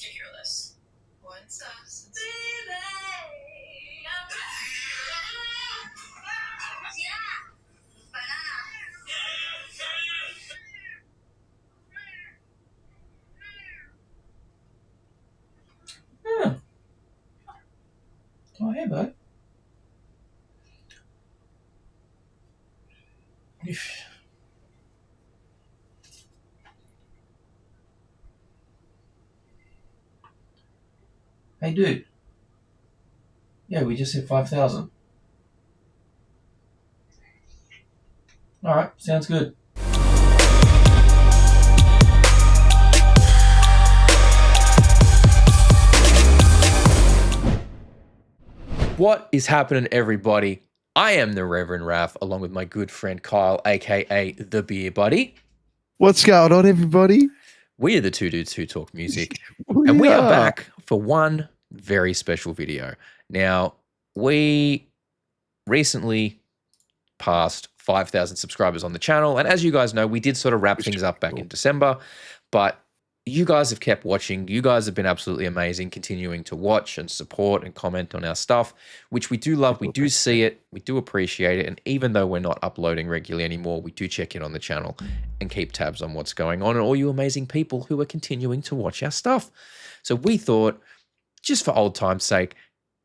needs to hear this. What's up, baby? Yeah, banana. Huh. Oh, hey, bud. Hey, dude. Yeah, we just hit 5,000. All right, sounds good. What is happening, everybody? I am the Reverend Raph, along with my good friend Kyle, aka the Beer Buddy. What's going on, everybody? We are the two dudes who talk music, and we are back for one very special video. Now, we recently passed 5,000 subscribers on the channel, and as you guys know, we did sort of wrap things up back in December, but you guys have kept watching. You guys have been absolutely amazing, continuing to watch and support and comment on our stuff, which we do love. We do see it. We do appreciate it. And even though we're not uploading regularly anymore, we do check in on the channel and keep tabs on what's going on and all you amazing people who are continuing to watch our stuff. So we thought, just for old time's sake,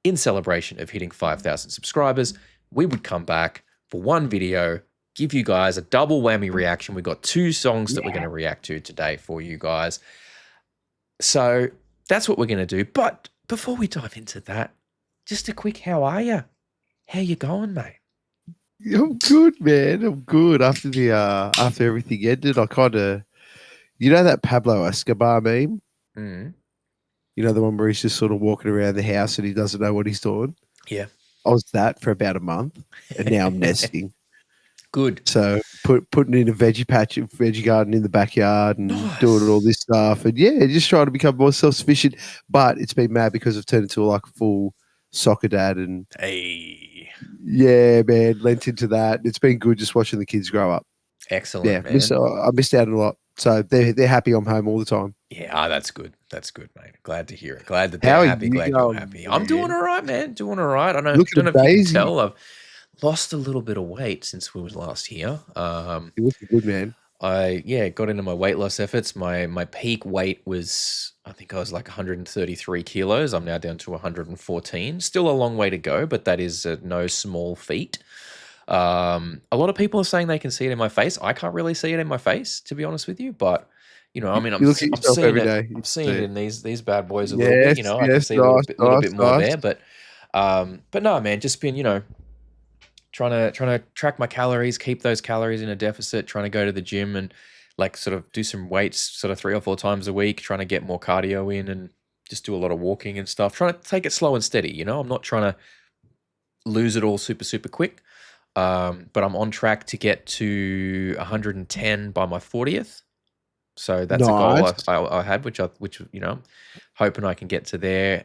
in celebration of hitting 5,000 subscribers, we would come back for one video, give you guys a double whammy reaction. We got two songs that we're going to react to today for you guys. So that's what we're going to do. But before we dive into that, just a quick, how are you? How you going, mate? I'm good, man. I'm good. After everything ended, I kind of, you know, that Pablo Escobar meme. Mm. You know, the one where he's just sort of walking around the house and he doesn't know what he's doing. Yeah, I was that for about a month, and now I'm nesting. Good. So putting in a veggie garden in the backyard, and doing all this stuff, and yeah, just trying to become more self-sufficient. But it's been mad because I've turned into like a full soccer dad, and yeah, man, lent into that. It's been good just watching the kids grow up. Excellent, Yeah, man. I missed out on a lot. So they're happy I'm home all the time. Yeah, that's good. That's good, mate. Glad to hear it. Glad that they're happy. Glad you're happy. Man? I'm doing all right, man. Doing all right. I don't know if you can tell. I've lost a little bit of weight since we was last here. You're looking good, man. I got into my weight loss efforts. My peak weight was, I think I was like 133 kilos. I'm now down to 114. Still a long way to go, but that is no small feat. A lot of people are saying they can see it in my face. I can't really see it in my face, to be honest with you, but you know, I mean, I'm seeing it. I'm seeing it in these bad boys a little bit. You know, I can see a little bit more there, but no, man, just been, you know, trying to track my calories, keep those calories in a deficit, trying to go to the gym and like sort of do some weights sort of 3 or 4 times a week, trying to get more cardio in and just do a lot of walking and stuff. Trying to take it slow and steady. You know, I'm not trying to lose it all super quick. But I'm on track to get to 110 by my 40th. So that's a goal I had, which you know, hoping I can get to there.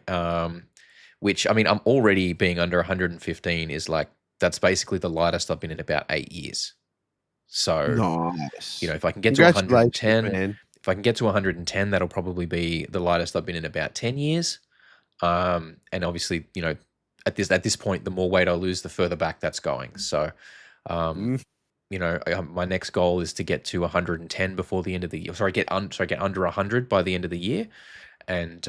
Which, I mean, I'm already being under 115 is like, that's basically the lightest I've been in about 8 years. So, you know, if I can get to 110, if I can get to 110, that'll probably be the lightest I've been in about 10 years. And obviously, you know, at this point, the more weight I lose, the further back that's going. So, you know, my next goal is to get to 110 before the end of the year. Sorry, get under 100 by the end of the year, and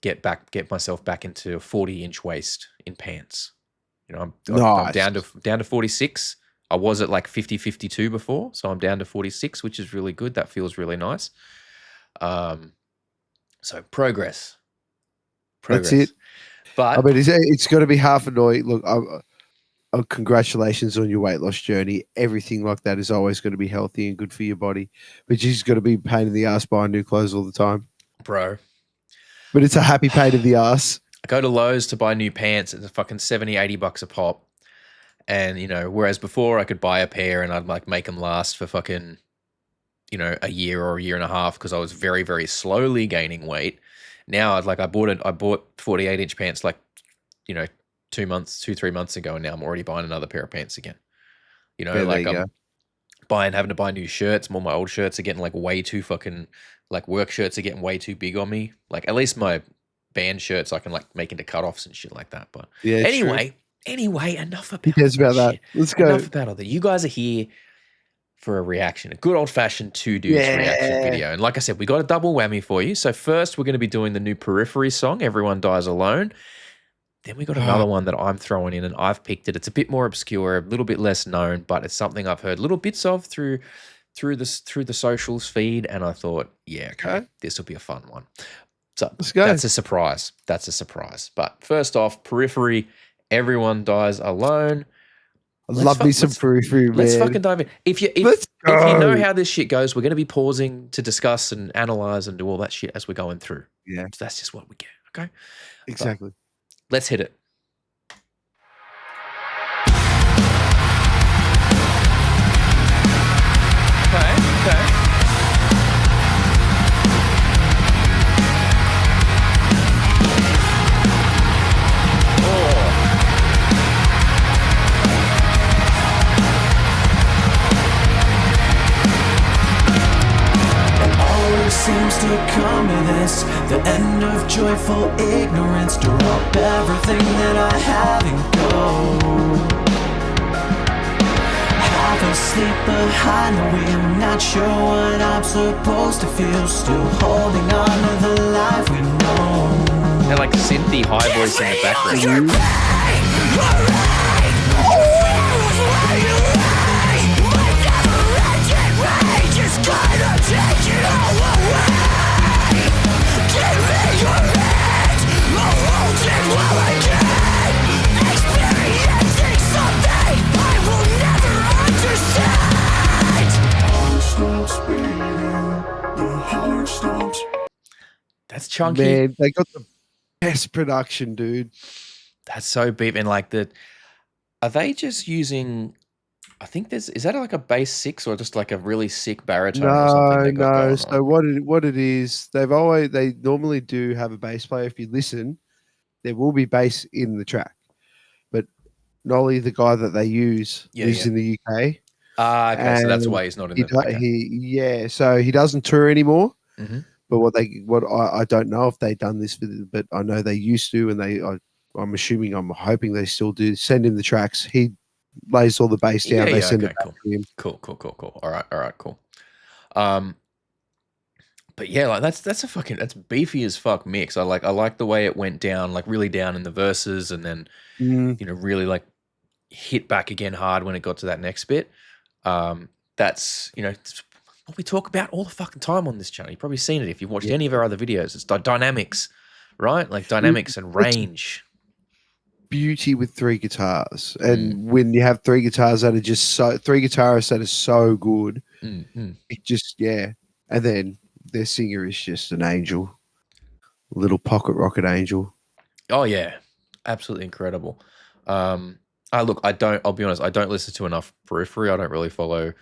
get myself back into a 40-inch waist in pants. You know, I'm down to 46. I was at like 52 before, so I'm down to 46, which is really good. That feels really nice. So progress. That's it. But I mean, it's got to be half annoying. Look, congratulations on your weight loss journey. Everything like that is always going to be healthy and good for your body. But you just got to be a pain in the ass buying new clothes all the time, bro. But it's a happy pain in the ass. I go to Lowe's to buy new pants. It's fucking $70-$80 a pop. And, you know, whereas before I could buy a pair and I'd like make them last for fucking, you know, a year or a year and a half because I was very, very slowly gaining weight. Now I bought 48-inch pants like, you know, 2-3 months ago, and now I'm already buying another pair of pants again. You know, like I'm having to buy new shirts. More my old shirts are getting like way too fucking, like work shirts are getting way too big on me. Like at least my band shirts I can like make into cutoffs and shit like that. But Yeah, anyway, enough about who cares that about that? shit. Let's go. Enough about all that. You guys are here for a reaction, a good old fashioned two dudes reaction video. And like I said, we got a double whammy for you. So first we're going to be doing the new Periphery song, Everyone Dies Alone. Then we got another one that I'm throwing in, and I've picked it. It's a bit more obscure, a little bit less known, but it's something I've heard little bits of through the socials feed, and I thought, yeah, okay, this will be a fun one. So Let's go. that's a surprise. That's a surprise. But first off, Periphery, Everyone Dies Alone. Love me some Periphery, man. Let's fucking dive in. If you know how this shit goes, we're going to be pausing to discuss and analyze and do all that shit as we're going through. Yeah, so that's just what we get. Okay, exactly. But let's hit it. Okay. Seems to come to this, the end of joyful ignorance. Drop everything that I have and go. Half asleep behind the wheel, not sure what I'm supposed to feel. Still holding on to the life we know. They're like synthy high voice in the background. That's chunky. Man, they got the best production, dude. That's so beep. And like are they just using, I think is that like a bass 6 or just like a really sick baritone or something? No. So what it is, they normally do have a bass player. If you listen, there will be bass in the track. But Nolly, the guy that they use, lives in the UK. Okay, so that's why he's not in the so he doesn't tour anymore. Mm-hmm. But I don't know if they've done this, but I know they used to, and I'm hoping they still do. Send him the tracks. He lays all the bass down. They send it back to him. Cool. All right, cool. But yeah, like that's beefy as fuck mix. I like the way it went down, like really down in the verses, and then really like hit back again hard when it got to that next bit. That's what we talk about all the fucking time on this channel. You've probably seen it if you've watched any of our other videos. It's dynamics, right? Like dynamics and range. Beauty with 3 guitars, and when you have 3 guitars that are just 3 guitarists that are so good, it just and then their singer is just an angel, little pocket rocket angel. Oh yeah, absolutely incredible. I'll be honest, I don't listen to enough Periphery. I don't really follow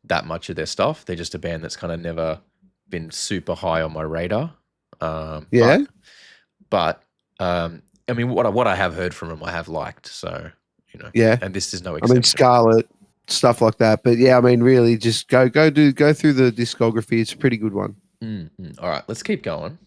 that much of their stuff. They're just a band that's kind of never been super high on my radar. But I mean, what I have heard from them, I have liked. So and this is no exception. I mean, Scarlet, stuff like that. But yeah, I mean, really, just go through the discography. It's a pretty good one. All right, let's keep going.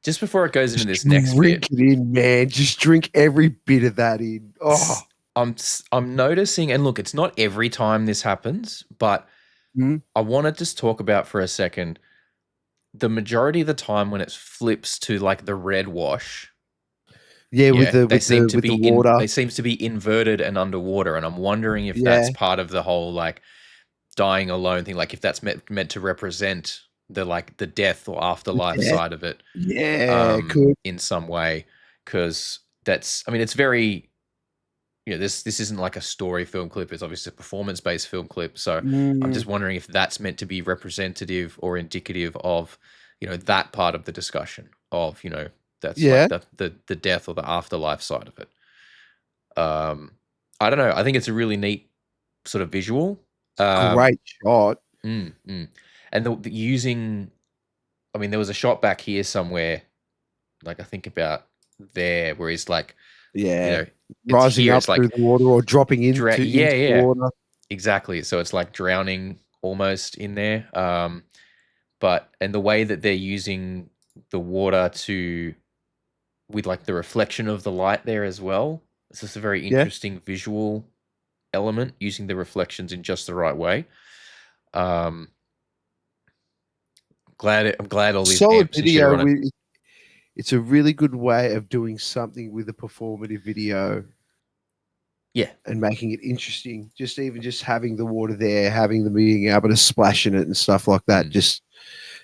just before it goes into Just this next drink bit, it in, man. Just drink every bit of that in. Oh, I'm noticing, and look, it's not every time this happens, but mm, I want to just talk about for a second the majority of the time when it flips to like the red wash. yeah, with Yeah, the they with seem the to with the be water. they seems to be inverted and underwater, and I'm wondering if that's Yeah, part of the whole like dying alone thing, like if that's meant to represent the like the death or afterlife yeah, side of it, yeah. Could in some way, because that's, I mean, it's very, this isn't like a story film clip. It's obviously a performance-based film clip. So I'm mm, just wondering if that's meant to be representative or indicative of, that part of the discussion of, that's like yeah. the death or the afterlife side of it. Um, I don't know. I think it's a really neat sort of visual. Um, Great shot. mm. And the using, I mean, there was a shot back here somewhere, like I think about there, where he's like, Yeah, it's rising here. up It's through like, the water or dropping yeah, into the yeah. water. Exactly. So it's like drowning almost in there. And the way that they're using the water with like the reflection of the light there as well. It's just a very Yeah, interesting visual element, using the reflections in just the right way. Um, I'm glad all these solid amps and shit are video. on it. It's a really good way of doing something with a performative video Yeah. and making it interesting. Just having the water there, having them being able to splash in it and stuff like that, Mm.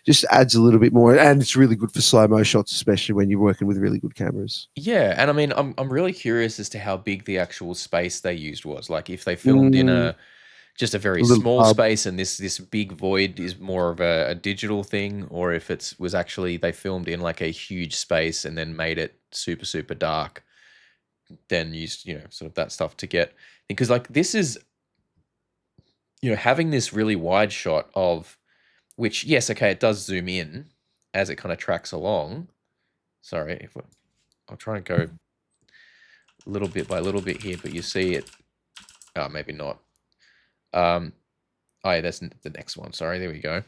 just adds a little bit more. And it's really good for slow mo shots, especially when you're working with really good cameras. Yeah, and I mean, I'm really curious as to how big the actual space they used was. Like, if they filmed in Mm, just a very a little small pub. space, and this big void is more of a digital thing, or if it was actually they filmed in like a huge space and then made it super super dark, then used sort of that stuff to get, because like this is having this really wide shot of, which, yes, okay, it does zoom in as it kind of tracks along. Sorry, I'll try and go little bit by little bit here, but you see it. Oh, maybe not. Oh, yeah, that's the next one. Sorry, there we go.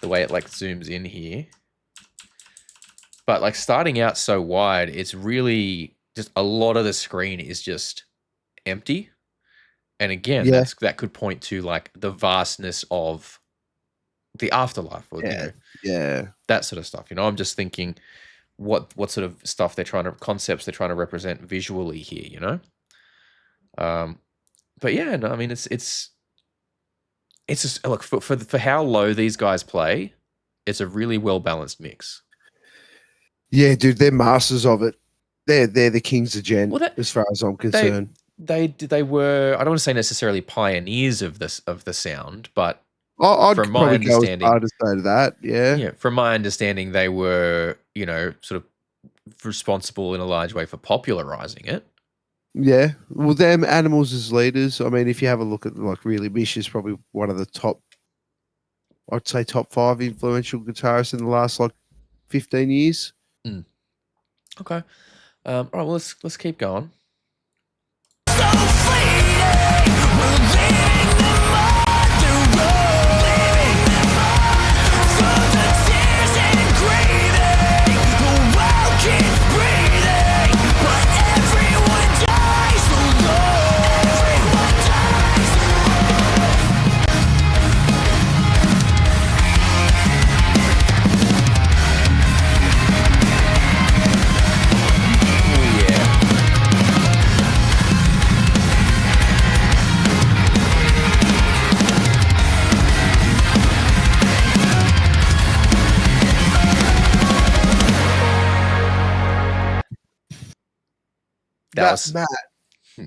The way it like zooms in here. But like starting out so wide, it's really just a lot of the screen is just empty. And again, Yeah, that could point to like the vastness of the afterlife, or yeah, yeah. that sort of stuff. I'm just thinking what sort of stuff concepts they're trying to represent visually here. But yeah, no, I mean it's just, look, for how low these guys play, it's a really well balanced mix. Yeah, dude, they're masters of it. They're the kings of gent, Well, as far as I'm they concerned. they were, I don't want to say necessarily pioneers of the sound, but I'd from my probably go as far understanding, to say to that. Yeah, yeah, from my understanding, they were sort of responsible in a large way for popularizing it. yeah. Well, them animals as leaders. I mean, if you have a look at like really, Mish is probably one of the top. I'd say top 5 influential guitarists in the last like 15 years. Mm. Okay. All right. Well, let's keep going. Oh yeah. That Matt,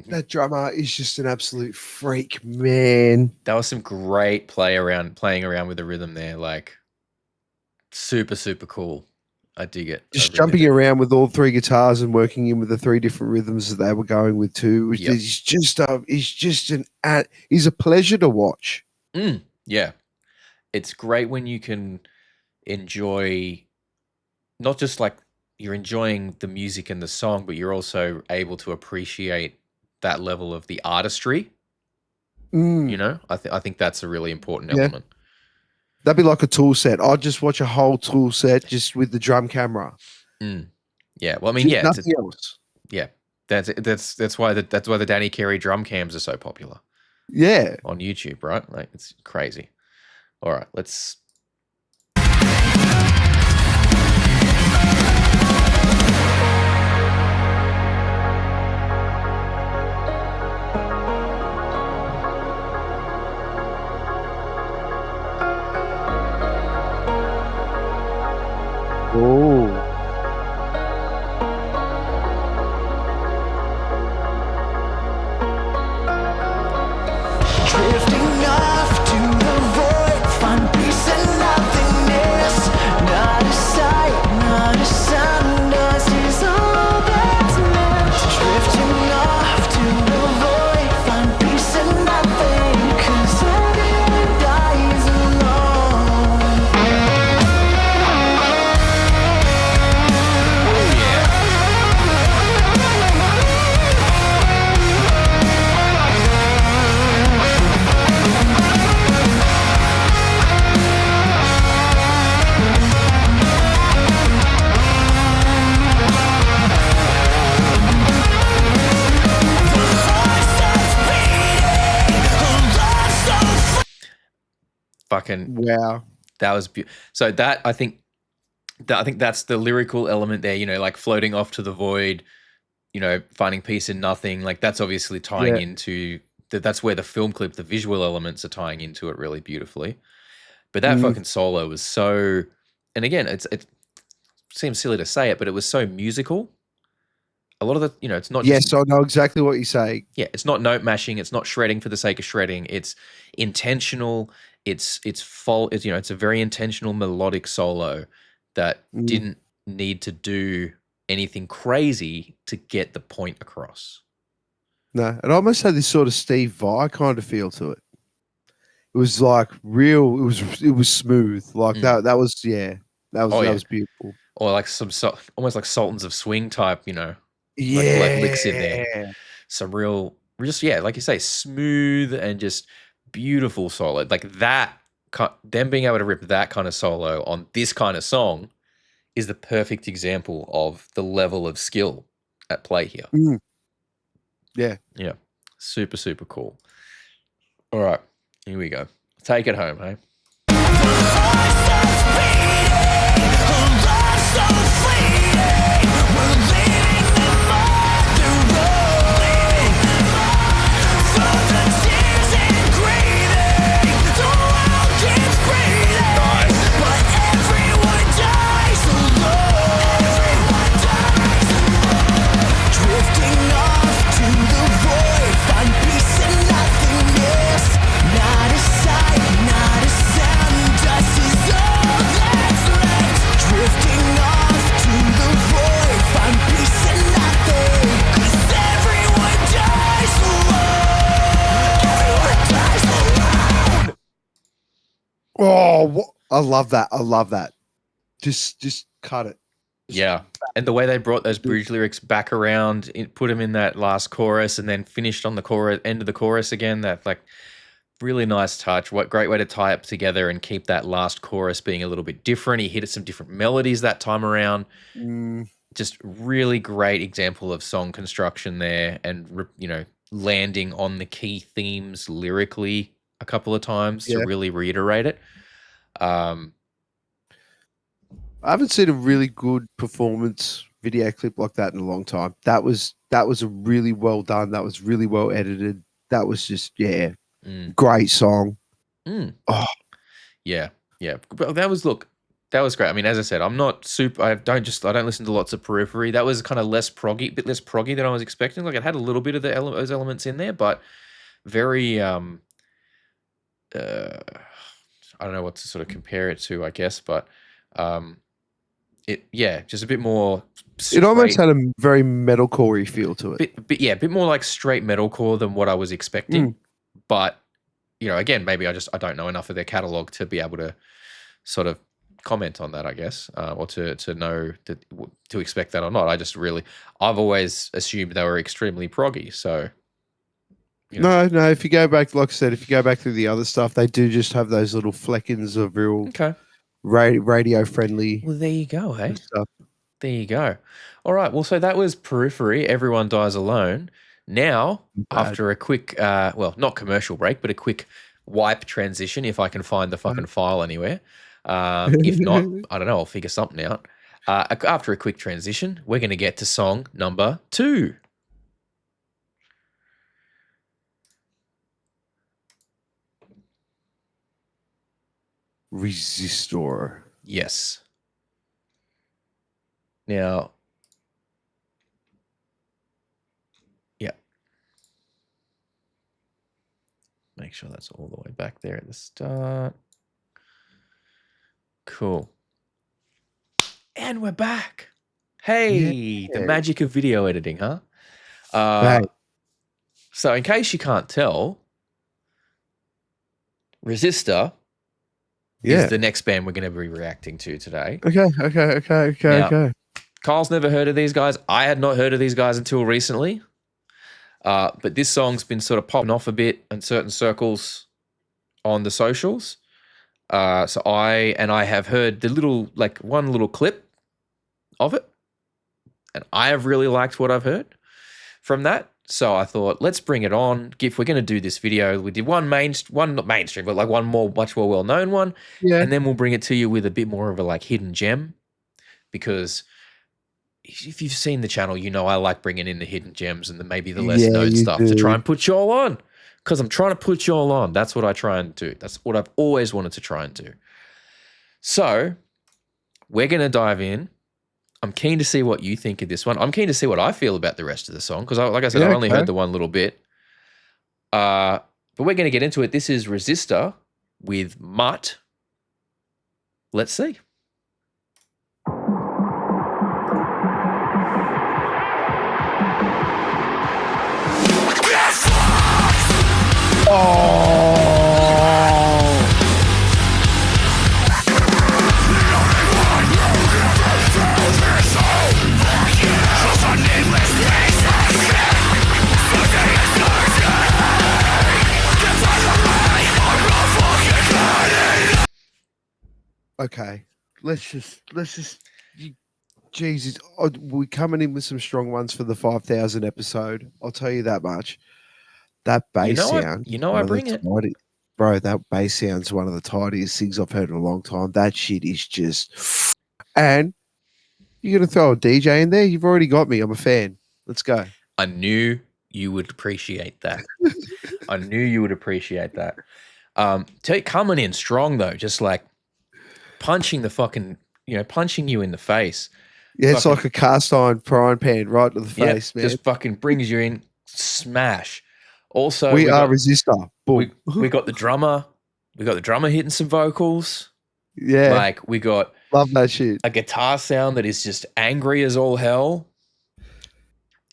that drummer is just an absolute freak, man. That was some great playing around with the rhythm there. Like, super super cool. I dig it. I Just really jumping do. around with all 3 guitars and working in with the 3 different rhythms that they were going with too. Yep. He's a pleasure to watch. Yeah. It's great when you can enjoy, not just like you're enjoying the music and the song, but you're also able to appreciate that level of the artistry. Mm, I think that's a really important yeah. element. That'd be like a tool set. I'd just watch a whole tool set just with the drum camera. Yeah. Well, I mean, yeah, nothing else. Yeah. That's why the Danny Carey drum cams are so popular. Yeah. On YouTube, right? Like it's crazy. All right, let's. Oh. Drifting off to the void, find peace and nothingness. Not a sight, not a sound, dust is all that's left. Drifting off to the void, find peace and nothing, 'cause everyone dies alone. Oh yeah. Fucking Wow. that was so that I think that's the lyrical element there, you know, like floating off to the void, you know, finding peace in nothing. Like that's obviously tying Yeah. into that's where the film clip, the visual elements are tying into it really beautifully. But that fucking solo was so, and again, it seems silly to say it, but it was so musical. A lot of the, you know, it's not just, Yes, I know exactly what you're saying. yeah, it's not note mashing, it's not shredding for the sake of shredding. It's intentional. It's you know, it's a very intentional melodic solo that didn't need to do anything crazy to get the point across. No, it almost had this sort of Steve Vai kind of feel to it. It was like real. It was smooth. Like that was that was beautiful. Or like some almost like Sultans of Swing type, you know, Yeah, like licks in there. Some real, just like you say, smooth and just beautiful solo. Like that, them being able to rip that kind of solo on this kind of song is the perfect example of the level of skill at play here. Yeah. Yeah. Super, super cool. All right. Here we go. Take it home, hey? Oh, I love that. I love that. Just cut it. Yeah. And the way they brought those bridge lyrics back around, put them in that last chorus and then finished on the chorus, end of the chorus again, that like really nice touch. What great way to tie it together and keep that last chorus being a little bit different. He hit some different melodies that time around. Just really great example of song construction there, and, you know, landing on the key themes lyrically a couple of times to really reiterate it. I haven't seen a really good performance video clip like that in a long time. That was a really well done. That was really well edited. That was just great song. Oh yeah. But that was great. I mean, as I said, I'm not super. I don't listen to lots of Periphery. That was kind of a bit less proggy than I was expecting. Like it had a little bit of those elements in there, but very I don't know what to sort of compare it to, I guess, but just a bit more straight. It almost had a very metalcore-y feel to it. A bit more like straight metalcore than what I was expecting. But, you know, again, maybe I don't know enough of their catalog to be able to sort of comment on that, I guess, or to know to expect that or not. I've always assumed they were extremely proggy, so You know. No. If you go back, like I said, if you go back through the other stuff, they do just have those little fleckins of real Okay. radio friendly Well, there you go, hey? stuff. There you go. All right. Well, so that was Periphery. Everyone Dies Alone. Now, after a quick, well, not commercial break, but a quick wipe transition, if I can find the fucking file anywhere. If not, I don't know. I'll figure something out. After a quick transition, we're going to get to song number 2. Resistor. Yes. Now, yeah. Make sure that's all the way back there at the start. Cool. And we're back. Hey, the magic of video editing, huh? Right. So in case you can't tell, Resistor is the next band we're going to be reacting to today. Okay. Kyle's never heard of these guys. I had not heard of these guys until recently. But this song's been sort of popping off a bit in certain circles on the socials. So I have heard the little, like one little clip of it. And I have really liked what I've heard from that. So I thought, let's bring it on. If we're going to do this video, we did one not mainstream, but like one much more well-known one. Yeah. And then we'll bring it to you with a bit more of a like hidden gem. Because if you've seen the channel, you know I like bringing in the hidden gems and maybe the less known stuff to try and put you all on. Because I'm trying to put you all on. That's what I try and do. That's what I've always wanted to try and do. So we're going to dive in. I'm keen to see what you think of this one. I'm keen to see what I feel about the rest of the song. Because like I said, I only heard the one little bit. But we're going to get into it. This is Resistor with Mutt. Let's see. Okay, let's just. Jesus, we're coming in with some strong ones for the 5,000 episode. I'll tell you that much. That bass sound, I bring it, bro. That bass sound's one of the tidiest things I've heard in a long time. That shit is just. And you're gonna throw a DJ in there? You've already got me. I'm a fan. Let's go. I knew you would appreciate that. I knew you would appreciate that. Coming in strong though, just like punching the fucking, punching you in the face. Yeah, it's like a cast iron frying pan right to the face, man. Just fucking brings you in, smash. Also, we are Resistor. Boom. We got the drummer. We got the drummer hitting some vocals. Yeah, like we got love that shit. A guitar sound that is just angry as all hell.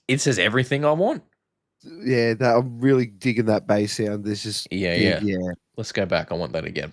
It says everything I want. Yeah, I'm really digging that bass sound. There's just yeah. Let's go back. I want that again.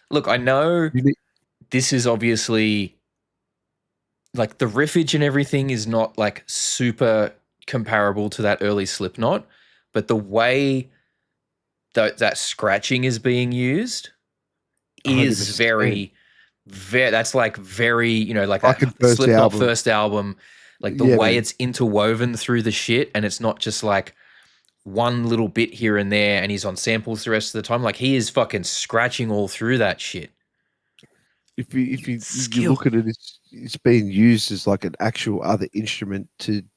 Look, I know this is obviously like the riffage and everything is not like super comparable to that early Slipknot, but the way that scratching is being used is 100%. very, that's like very, like that Slipknot first album, like the way it's interwoven through the shit, and it's not just like one little bit here and there and he's on samples the rest of the time. Like he is fucking scratching all through that shit. If you look at it, it's being used as like an actual other instrument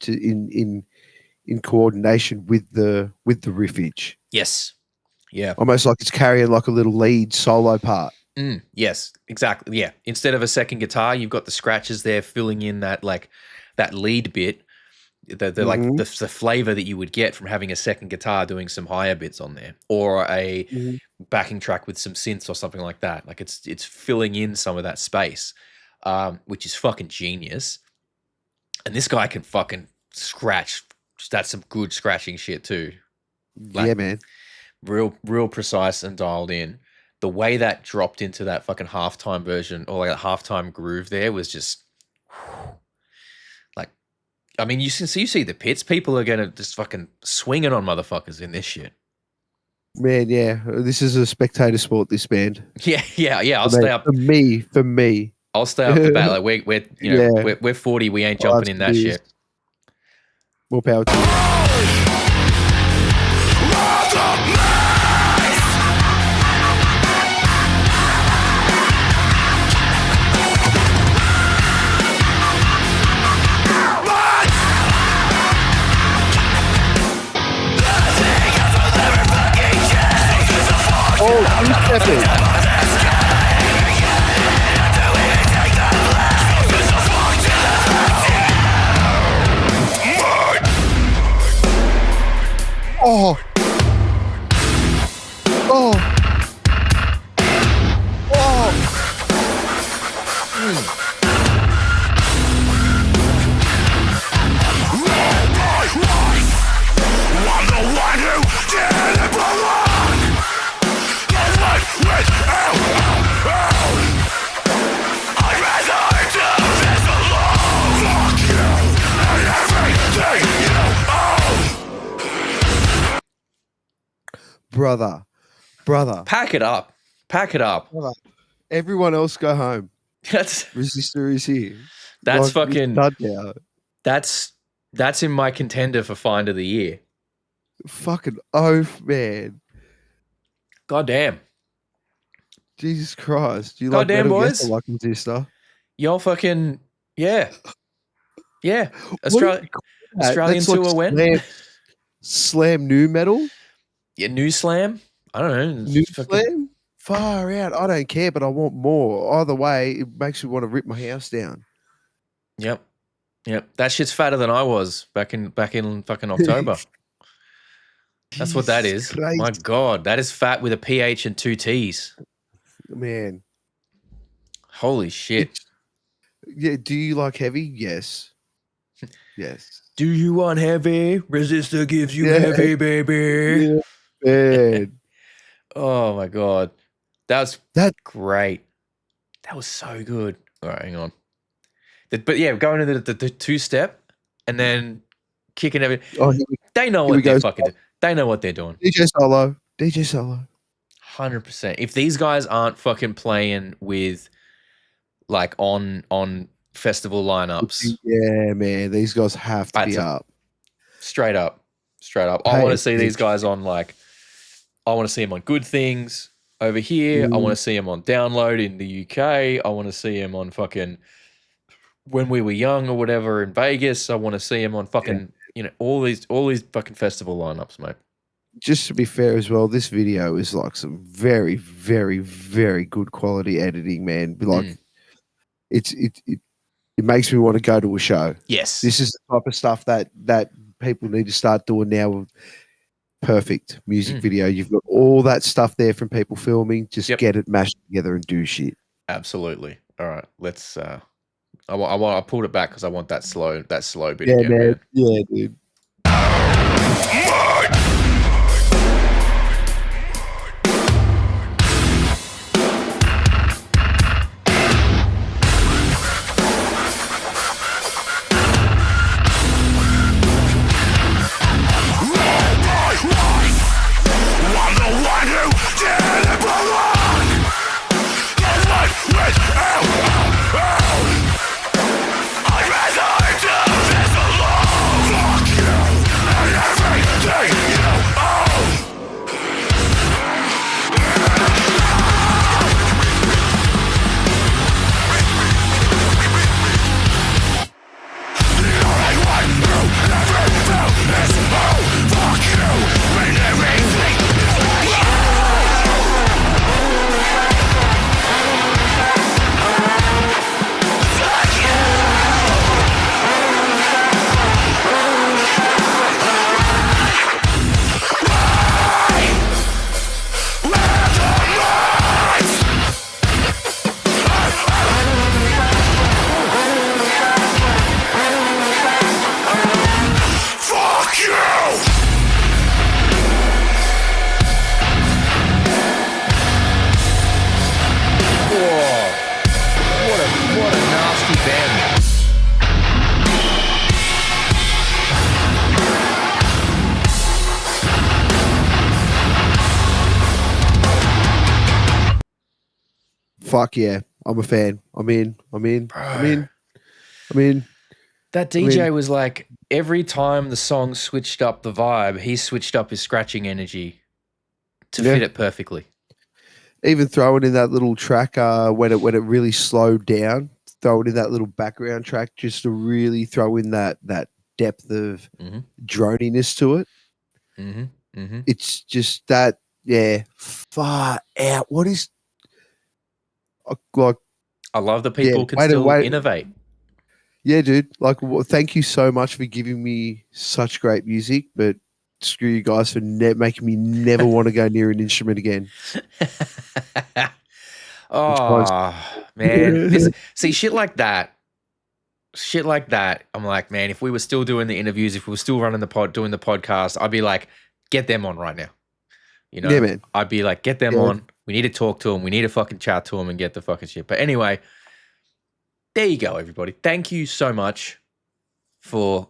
in in coordination with the riffage. Yes. Yeah. Almost like it's carrying like a little lead solo part. Yes, exactly. Yeah. Instead of a second guitar, you've got the scratches there filling in that that lead bit, the flavor that you would get from having a second guitar doing some higher bits on there, or a backing track with some synths or something like that. Like it's filling in some of that space, which is fucking genius. And this guy can fucking scratch. That's some good scratching shit too. Yeah, man. Real precise and dialed in. The way that dropped into that fucking halftime version or like a halftime groove there was just like, I mean, you see the pits. People are gonna just fucking swinging on motherfuckers in this shit. Man, yeah, this is a spectator sport. This band. Yeah. I'll stay up. For me. I'll stay up the bat. Like we're 40. We ain't jumping in that shit. More power to you. Oh, two-stepping. Oh. Brother. Pack it up. Brother. Everyone else go home. That's Resistor is here. That's Like, fucking. down. That's in my contender for find of the year. Fucking oath, man. Goddamn. Jesus Christ. You Goddamn, like boys. like Resistor? Y'all fucking yeah. What do you call that? Australian That's like tour when? Slam new metal? Yeah, new slam. I don't know. New Fucking- slam? Far out. I don't care, but I want more. Either way, it makes me want to rip my house down. Yep. That shit's fatter than I was back in fucking October. That's what that is. Jesus Christ. My God, that is fat with a PH and 2 T's. Man. Holy shit. Yeah, do you like heavy? Yes. Yes. Do you want heavy? Resistor gives you heavy, baby. Yeah, man. Oh my God. That great. That was so good. All right, hang on. But yeah, going into the 2-step and then kicking everything. Oh, They know what they're fucking doing. They know what they're doing. DJ solo. 100%. If these guys aren't fucking playing with like on festival lineups. Yeah, man. These guys have to be up. Straight up. I want to see these guys on I want to see them on Good Things over here. I want to see them on Download in the UK. I want to see them on fucking When We Were Young or whatever in Vegas. I want to see them on fucking, all these fucking festival lineups, mate. Just to be fair as well, this video is like some very, very, very good quality editing, man. Like it makes me want to go to a show. Yes. This is the type of stuff that people need to start doing now. Perfect music video. You've got all that stuff there from people filming. Just get it mashed together and do shit. Absolutely. All right. Let's I pulled it back because I want that slow bit Yeah, again, man. Yeah, dude. This fuck yeah, I'm a fan. I'm in. That DJ was like, every time the song switched up the vibe, he switched up his scratching energy to fit it perfectly. Even throwing in that little track when it really slowed down, throw it in that little background track just to really throw in that depth of droniness to it. It's just that, far out. What is like? I love that people can still innovate. Yeah, dude. Like, thank you so much for giving me such great music, but screw you guys for making me never want to go near an instrument again. Oh man, see shit like that. I'm like, man, if we were still doing the interviews, if we were still running doing the podcast, I'd be like, get them on right now. You know, yeah, man. I'd be like, get them on. We need to talk to them. We need to fucking chat to them and get the fucking shit. But anyway, there you go, everybody. Thank you so much for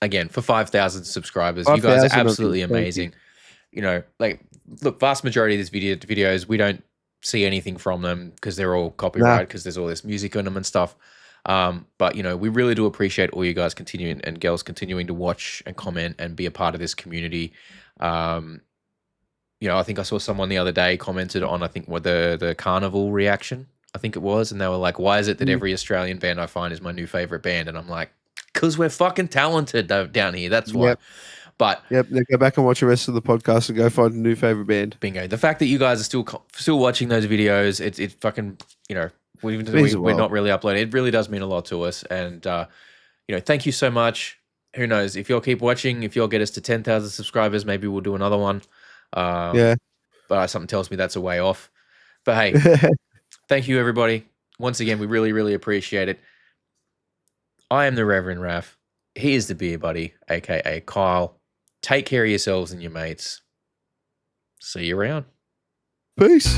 5,000 subscribers. 5, you guys are absolutely amazing. You know, like, look, vast majority of these videos, we don't see anything from them because they're all copyrighted because there's all this music on them and stuff. But, you know, we really do appreciate all you guys continuing and girls continuing to watch and comment and be a part of this community. You know, I think I saw someone the other day commented on, I think, what the carnival reaction, I think it was. And they were like, why is it that every Australian band I find is my new favorite band? And I'm like, because we're fucking talented down here. That's why. But now go back and watch the rest of the podcast and go find a new favorite band. Bingo. The fact that you guys are still watching those videos, it fucking, you know, we're not really uploading. It really does mean a lot to us. And, you know, thank you so much. Who knows? If you'll keep watching, if you'll get us to 10,000 subscribers, maybe we'll do another one. But something tells me that's a way off. But hey, thank you, everybody. Once again, we really, really appreciate it. I am the Reverend Raph. He is the Beer Buddy, a.k.a. Kyle. Take care of yourselves and your mates. See you around. Peace.